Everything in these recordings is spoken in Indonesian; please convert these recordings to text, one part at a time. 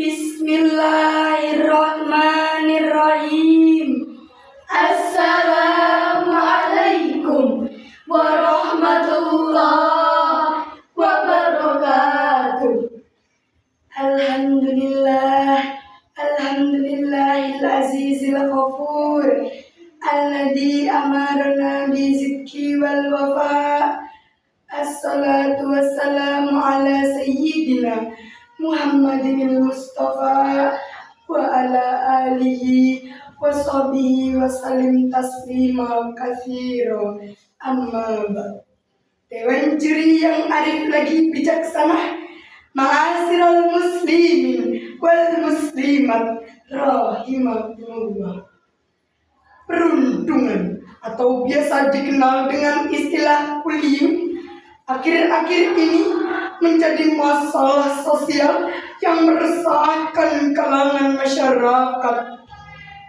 Bismillahirrahmanirrahim. Assalamualaikum warahmatullahi wabarakatuh. Alhamdulillahil azizil ghafur alladzi amarna bizikri wal wafa. Assalatu wassalamu ala sayyidina Muhammadin Mustafa wa ala alihi wa sahbihi wa salim taslima katsira. Amma ba'd. Dewan juri yang arif lagi bijaksana, ma'asyiral muslimin wal muslimat rahimakumullah. Perundungan atau biasa dikenal dengan istilah bullying akhir-akhir ini menjadi masalah sosial yang meresahkan kalangan masyarakat.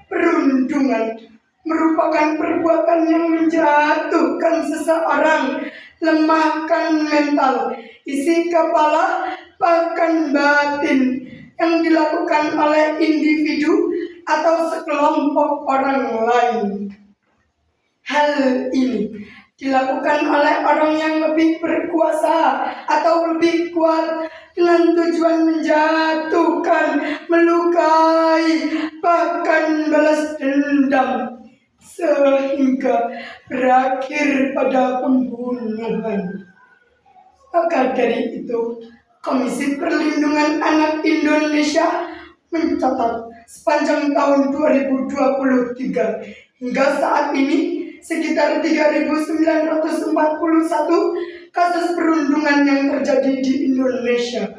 Perundungan merupakan perbuatan yang menjatuhkan seseorang, lemahkan mental, isi kepala, bahkan batin, yang dilakukan oleh individu atau sekelompok orang lain. Hal ini dilakukan oleh orang yang lebih berkuasa atau lebih kuat dengan tujuan menjatuhkan, melukai, bahkan balas dendam sehingga berakhir pada pembunuhan. Maka dari itu, Komisi Perlindungan Anak Indonesia mencatat sepanjang tahun 2023 hingga saat ini sekitar 3.941 kasus perundungan yang terjadi di Indonesia.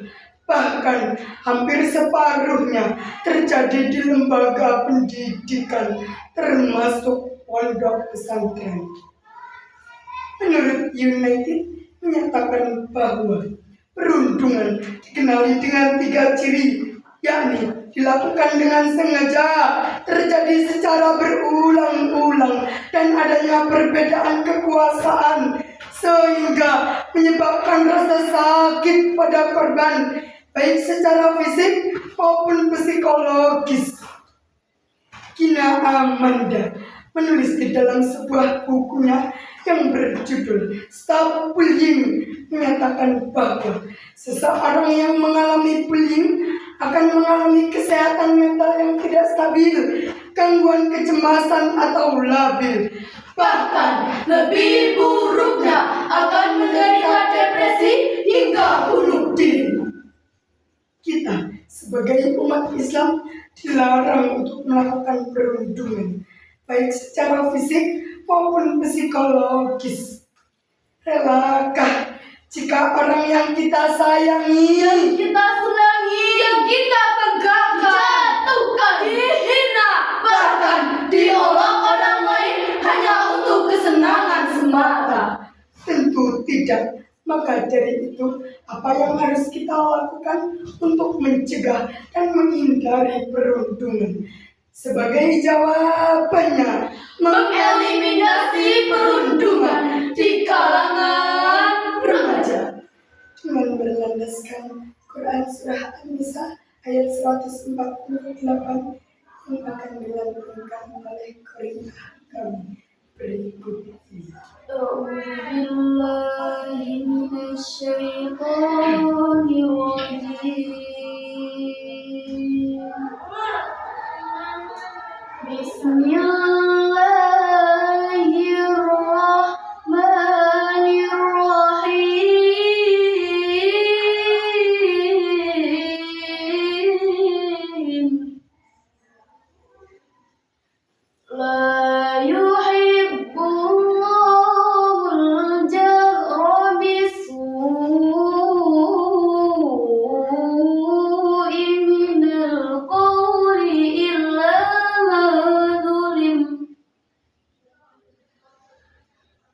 Bahkan hampir separuhnya terjadi di lembaga pendidikan, termasuk pondok pesantren. Menurut United menyatakan bahwa perundungan dikenali dengan 3 ciri, yakni dilakukan dengan sengaja, terjadi secara berulang-ulang, dan adanya perbedaan kekuasaan sehingga menyebabkan rasa sakit pada korban, baik secara fisik maupun psikologis. Gina Amanda menulis di dalam sebuah bukunya yang berjudul Stop Bullying menyatakan bahwa seseorang yang mengalami bullying akan mengalami kesehatan mental yang tidak stabil, gangguan kecemasan atau labil. Bahkan lebih buruknya akan menderita depresi hingga bunuh diri. Kita sebagai umat Islam dilarang untuk melakukan perundungan, baik secara fisik maupun psikologis. Relakah jika orang yang kita sayangi, yang kita senangi, yang kita tegakkan, dijatuhkan, dihina, bahkan diolok orang lain hanya untuk kesenangan semata? Tentu tidak. Maka dari itu, apa yang harus kita lakukan untuk mencegah dan menghindari perundungan? Sebagai jawabannya, mengeliminasi perundungan di kalangan remaja dengan berlandaskan Quran Surah An-Nisa ayat 148 yang akan dilantunkan oleh Qari'ah kami berikut ini. A'udzubillahi minasyaitonirrajim. Bismillahirrahmanirrahim. La yuhibbullahul jahra bisu'i minal qawli illa man zulim.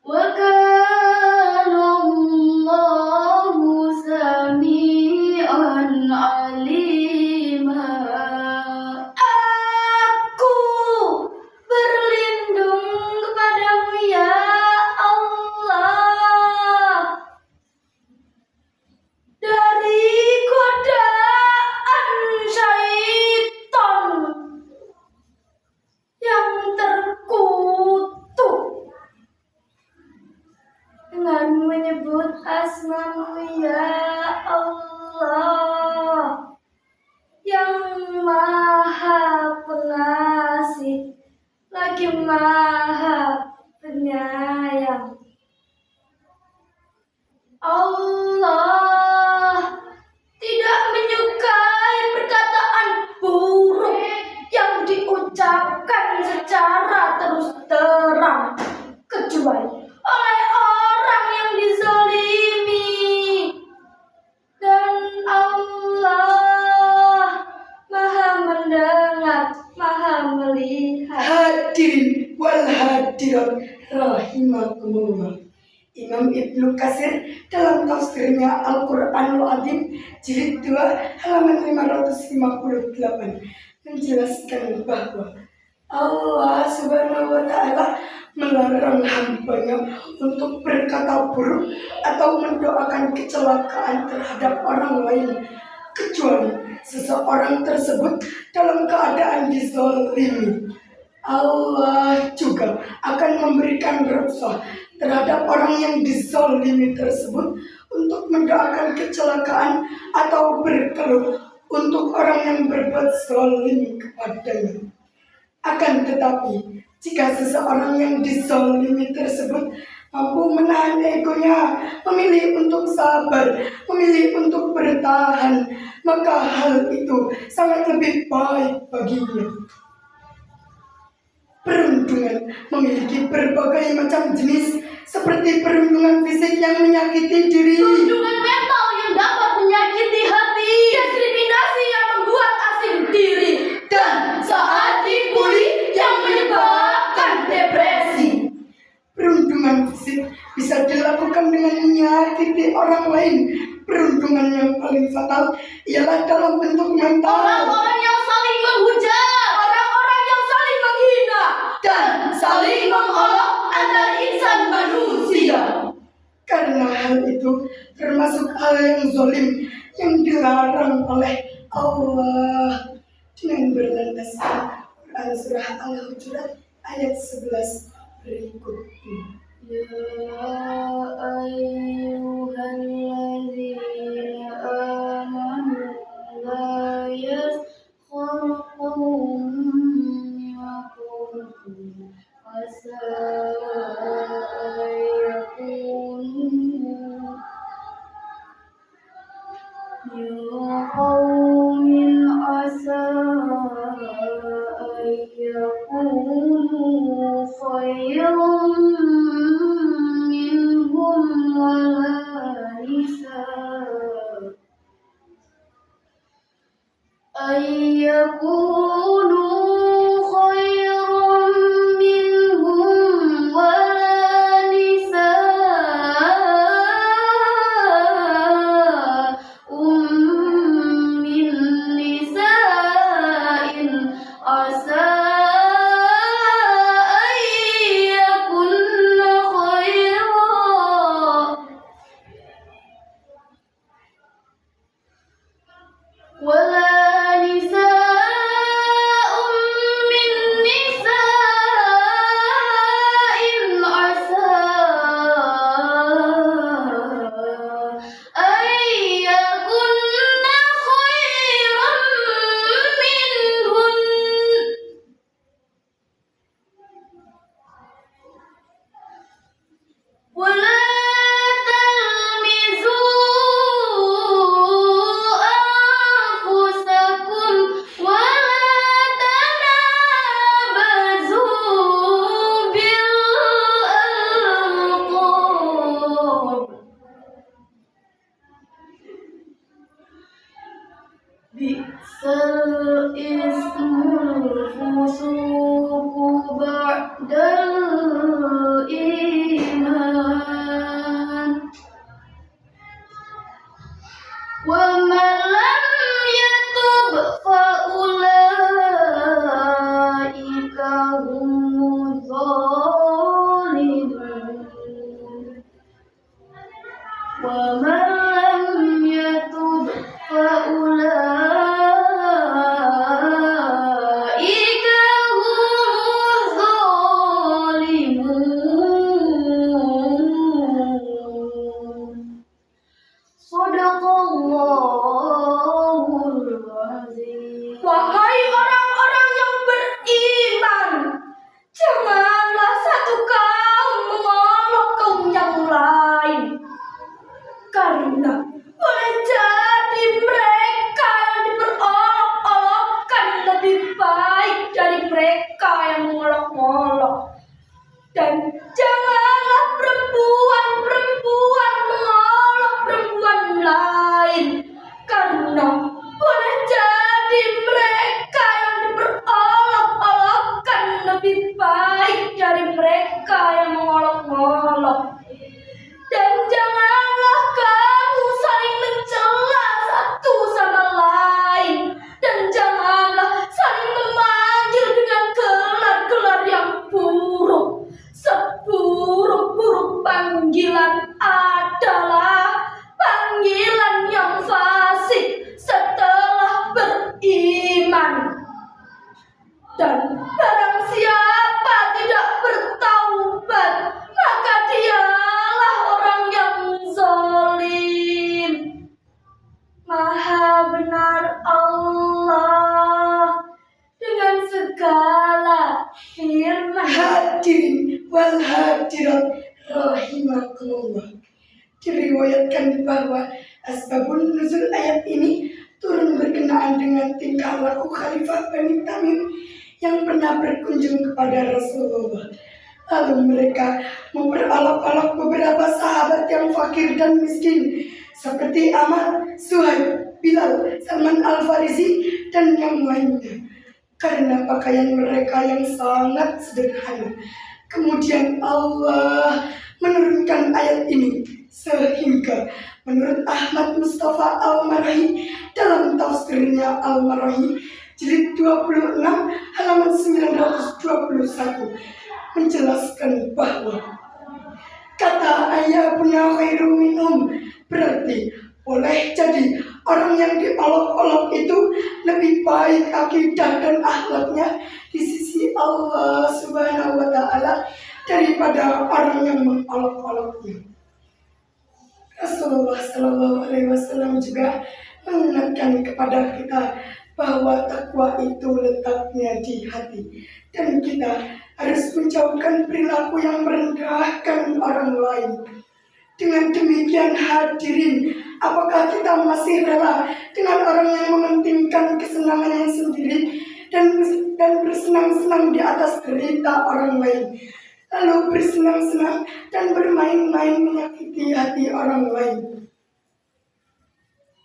Wa kana Allahu sami'an alima. Aku berlindung kepadamu ya Allah dari godaan syaitan. Hakim Maha Penyayang. Allah tidak menyukai perkataan buruk yang diucapkan secara terus terang, kecuali oleh orang yang dizalimi. Dan Allah Maha mendengar, Maha melihat. Hadirin wal hadirat rahimakumullah. Imam Ibnu Katsir dalam tafsirnya Al-Qur'anul Azim jilid 2 halaman 558 menjelaskan bahwa Allah Subhanahu wa taala melarang hambanya untuk berkata buruk atau mendoakan kecelakaan terhadap orang lain, kecuali seseorang tersebut dalam keadaan dizalimi. Allah juga akan memberikan rukhsah terhadap orang yang dizalimi tersebut untuk mendoakan kecelakaan atau berkeluh untuk orang yang berbuat zalim kepadanya. Akan tetapi, jika seseorang yang dizalimi tersebut mampu menahan egonya, memilih untuk sabar, memilih untuk bertahan, maka hal itu sangat lebih baik baginya. Perundungan memiliki berbagai macam jenis, seperti perundungan fisik yang menyakiti diri, Perundungan mental yang dapat menyakiti hati, diskriminasi yang membuat asing diri, dan saat dibully yang menyebabkan depresi. perundungan fisik bisa dilakukan dengan menyakiti orang lain. Perundungan yang paling fatal ialah dalam bentuk mental. Orang-orang yang saling menghujat, orang-orang yang saling menghina, Dan saling mengolok antar insan manusia. karena hal itu termasuk hal yang zalim yang dilarang oleh Allah. Dengan berlandaskan Quran surah Al-Hujurat ayat 11 berikut ini. Ya ayyuhalladzina amanu la yaskhar qaumun min qaumin asa ayyakunu khairan minhum wala nisa' ayyakunu khairan minhum wala nisa'un min nisa'in asa ayyakunna khairan wala nisa'un min nisa'in asa ayyakunna khairan minhun wala talmizu anfusakum wala tanabazu bil alqab bi'sal ismul fusuqu ba'dal iman wa man lam yatub fa ulaika humuz zalimun wa man lam yatub fa ulaika humuz zalimun. Shadaqallah Hadirin wal hadirat rahimakumullah. Diriwayatkan bahwa asbabun nuzul ayat ini turun berkenaan dengan tingkah laku Khalifah Bani Tamim yang pernah berkunjung kepada Rasulullah. Lalu mereka memperolok-olok beberapa sahabat yang fakir dan miskin seperti Ammar, Suhaib, Bilal, Salman Al-Farisi, dan yang lainnya karena pakaian mereka yang sangat sederhana. Kemudian Allah menurunkan ayat ini sehingga menurut Ahmad Mustafa Al-Marahi dalam tafsirnya Al-Marahi jilid 26 halaman 921 menjelaskan bahwa kata ayahuna khairu minhum berarti boleh jadi orang yang diolok-olok itu lebih baik akidah dan akhlaknya di sisi Allah Subhanahu wa Ta'ala daripada orang yang mengolok-oloknya. Rasulullah Shallallahu Alaihi Wasallam juga mengingatkan kepada kita bahwa takwa itu letaknya di hati dan kita harus menjauhkan perilaku yang merendahkan orang lain. Dengan demikian hadirin, apakah kita masih rela dengan orang yang mementingkan kesenangannya sendiri dan bersenang-senang di atas derita orang lain, lalu bersenang-senang dan bermain-main menyakiti hati orang lain?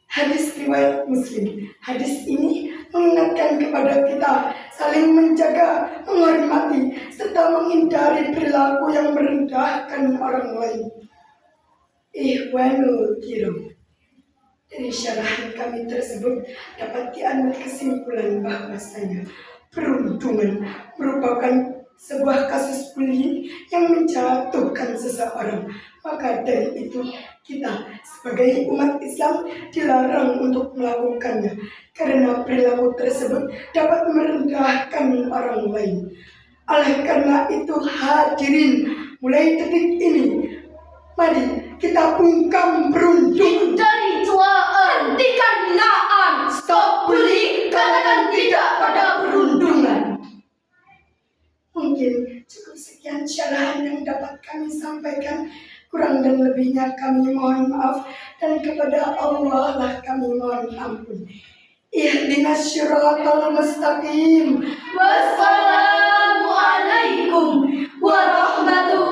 Hadis riwayat Muslim. Hadis ini mengingatkan kepada kita saling menjaga, menghormati, serta menghindari perilaku yang merendahkan orang lain. Ikhwanul kiram, dari syarahan kami tersebut dapat diambil kesimpulan bahwasanya perundungan merupakan sebuah kasus bullying yang menjatuhkan seseorang. Maka dari itu kita sebagai umat Islam dilarang untuk melakukannya karena perilaku tersebut dapat merendahkan orang lain. Oleh karena itu hadirin, mulai detik ini mari kita bungkam perundungan. Hindari celaan, hentikan hinaan, stop bullying, katakan tidak pada perundungan. Mungkin cukup sekian syarahan yang dapat kami sampaikan. Kurang dan lebihnya kami mohon maaf, dan kepada Allah lah kami mohon ampun. Ihdinas syiratal mustaqim. Wassalamualaikum warahmatullahi